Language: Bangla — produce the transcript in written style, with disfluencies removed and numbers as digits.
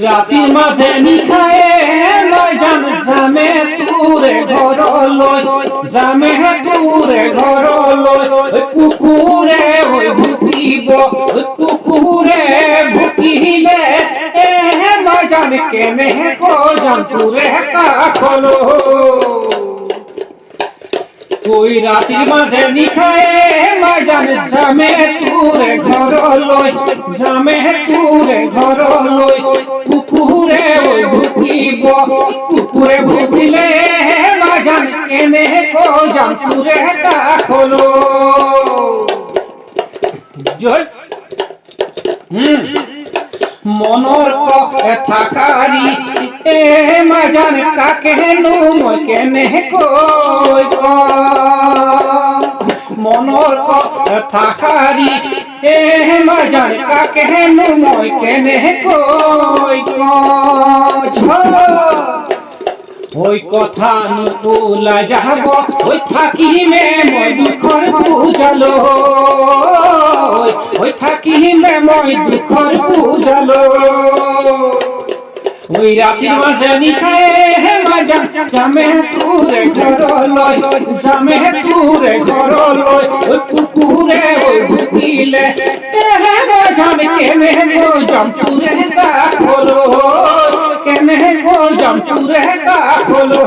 রাতির মাঝে নিখায়ে লয় জান জামে তুরে ঘর লয় জামে তুরে ঘর লয় কুকুরে ওই ভুকিব কুকুরে ভুকিলে লয় জান কেনে কো জান তুরে কাখলো ওই রাতির মাঝে নিখায়ে লয় জান জামে তুরে ঘর লয় জামে তুরে ঘর লয় কুকুরে ওই ভুকিব কুকুরে ভুকিলে লয় জান কেনে কো জান তুরে কাখলো জয় মনর থাকারি মাজান কাকে নো মই কেনে কই মনর থাকারি মাজান কাকে নো মই কেনে কই ওই কথা নুলা যাব ওই থাকিলে মই দুখর বুঝালো ওই থাকিলে মই দুখর বুঝালো ওই রাতির মাঝে নিখায়ে মাজান জামে তুরে ঘর লয় জামে তুরে ঘর লয় ওই কুকুরে ওই ভুকিলে মাজান কেনে গো জাম তুরে কাখলো কেনে গো জাম তুরে কাখলো